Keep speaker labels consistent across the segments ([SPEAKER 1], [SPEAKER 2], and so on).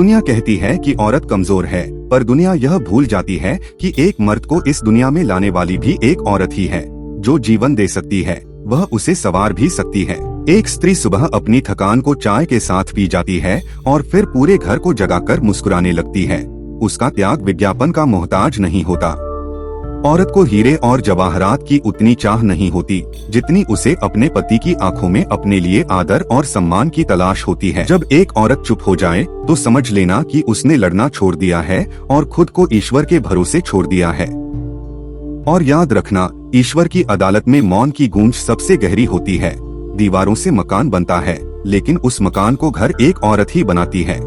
[SPEAKER 1] दुनिया कहती है कि औरत कमजोर है, पर दुनिया यह भूल जाती है कि एक मर्द को इस दुनिया में लाने वाली भी एक औरत ही है, जो जीवन दे सकती है, वह उसे संवार भी सकती है। एक स्त्री सुबह अपनी थकान को चाय के साथ पी जाती है और फिर पूरे घर को जगाकर मुस्कुराने लगती है। उसका त्याग विज्ञापन का मोहताज नहीं होता। औरत को हीरे और जवाहरात की उतनी चाह नहीं होती जितनी उसे अपने पति की आंखों में अपने लिए आदर और सम्मान की तलाश होती है। जब एक औरत चुप हो जाए तो समझ लेना कि उसने लड़ना छोड़ दिया है और खुद को ईश्वर के भरोसे छोड़ दिया है। और याद रखना, ईश्वर की अदालत में मौन की गूंज सबसे गहरी होती है। दीवारों से मकान बनता है, लेकिन उस मकान को घर एक औरत ही बनाती है।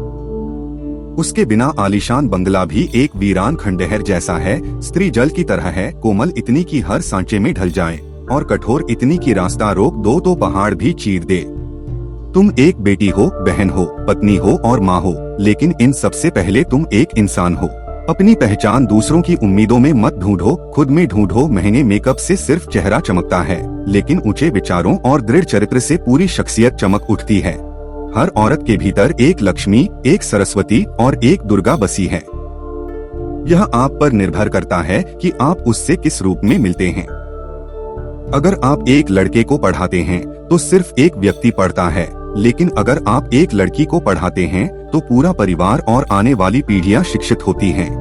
[SPEAKER 1] उसके बिना आलीशान बंगला भी एक वीरान खंडहर जैसा है। स्त्री जल की तरह है, कोमल इतनी की हर सांचे में ढल जाए और कठोर इतनी की रास्ता रोक दो तो पहाड़ भी चीर दे। तुम एक बेटी हो, बहन हो, पत्नी हो और माँ हो, लेकिन इन सबसे पहले तुम एक इंसान हो। अपनी पहचान दूसरों की उम्मीदों में मत ढूंढो, खुद में ढूंढो। महंगे मेकअप से सिर्फ चेहरा चमकता है, लेकिन ऊंचे विचारों और दृढ़ चरित्र से पूरी शख्सियत चमक उठती है। हर औरत के भीतर एक लक्ष्मी, एक सरस्वती और एक दुर्गा बसी है। यह आप पर निर्भर करता है कि आप उससे किस रूप में मिलते हैं। अगर आप एक लड़के को पढ़ाते हैं तो सिर्फ एक व्यक्ति पढ़ता है, लेकिन अगर आप एक लड़की को पढ़ाते हैं तो पूरा परिवार और आने वाली पीढ़ियां शिक्षित होती हैं।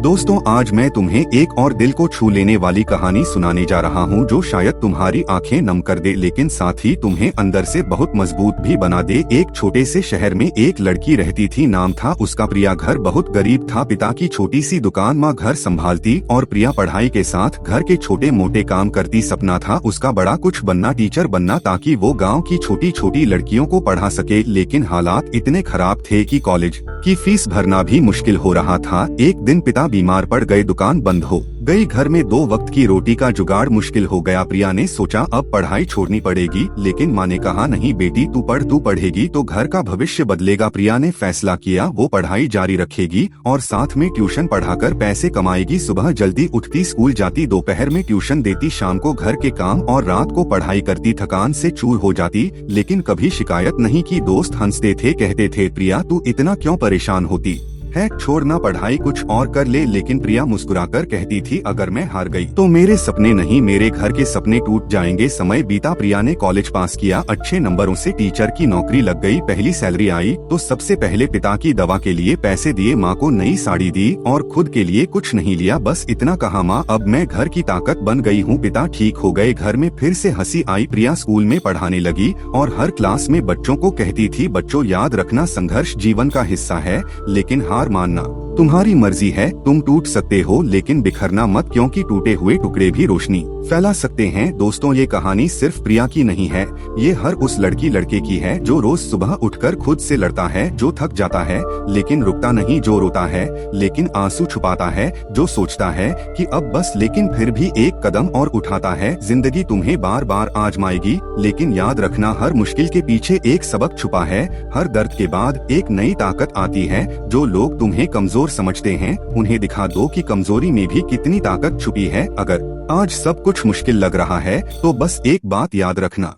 [SPEAKER 1] दोस्तों, आज मैं तुम्हें एक और दिल को छू लेने वाली कहानी सुनाने जा रहा हूँ, जो शायद तुम्हारी आंखें नम कर दे, लेकिन साथ ही तुम्हें अंदर से बहुत मजबूत भी बना दे। एक छोटे से शहर में एक लड़की रहती थी। नाम था उसका प्रिया। घर बहुत गरीब था। पिता की छोटी सी दुकान, माँ घर संभालती और प्रिया पढ़ाई के साथ घर के छोटे मोटे काम करती। सपना था उसका बड़ा कुछ बनना, टीचर बनना, ताकि वो गाँव की छोटी छोटी लड़कियों को पढ़ा सके। लेकिन हालात इतने खराब थे कि कॉलेज की फीस भरना भी मुश्किल हो रहा था। एक दिन पिता बीमार पड़ गए, दुकान बंद हो गई, घर में 2 वक्त की रोटी का जुगाड़ मुश्किल हो गया। प्रिया ने सोचा अब पढ़ाई छोड़नी पड़ेगी, लेकिन माँ ने कहा नहीं बेटी, तू पढ़ेगी तो घर का भविष्य बदलेगा। प्रिया ने फैसला किया वो पढ़ाई जारी रखेगी और साथ में ट्यूशन पढ़ाकर पैसे कमाएगी। सुबह जल्दी उठती, स्कूल जाती, दोपहर में ट्यूशन देती, शाम को घर के काम और रात को पढ़ाई करती। थकान से चूर हो जाती, लेकिन कभी शिकायत नहीं की। दोस्त हंसते थे, कहते थे प्रिया तू इतना क्यों परेशान होती है, छोड़ना पढ़ाई, कुछ और कर ले। लेकिन प्रिया मुस्कुराकर कहती थी अगर मैं हार गई तो मेरे सपने नहीं, मेरे घर के सपने टूट जाएंगे। समय बीता, प्रिया ने कॉलेज पास किया, अच्छे नंबरों से टीचर की नौकरी लग गई। पहली सैलरी आई तो सबसे पहले पिता की दवा के लिए पैसे दिए, माँ को नई साड़ी दी और खुद के लिए कुछ नहीं लिया। बस इतना कहा, माँ अब मैं घर की ताकत बन गई हूँ। पिता ठीक हो गए, घर में फिर से हंसी आई। प्रिया स्कूल में पढ़ाने लगी और हर क्लास में बच्चों को कहती थी बच्चों याद रखना, संघर्ष जीवन का हिस्सा है, लेकिन हार मानना तुम्हारी मर्जी है। तुम टूट सकते हो लेकिन बिखरना मत, क्योंकि टूटे हुए टुकड़े भी रोशनी फैला सकते हैं। दोस्तों, ये कहानी सिर्फ प्रिया की नहीं है, ये हर उस लड़की लड़के की है जो रोज सुबह उठकर खुद से लड़ता है, जो थक जाता है लेकिन रुकता नहीं, जो रोता है लेकिन आंसू छुपाता है, जो सोचता है कि अब बस लेकिन फिर भी एक कदम और उठाता है। जिंदगी तुम्हें बार बार आजमाएगी, लेकिन याद रखना हर मुश्किल के पीछे एक सबक छुपा है। हर दर्द के बाद एक नई ताकत आती है। जो लोग तुम्हें कमजोर समझते हैं उन्हें दिखा दो कि कमजोरी में भी कितनी ताकत छुपी है। अगर आज सब कुछ मुश्किल लग रहा है तो बस एक बात याद रखना,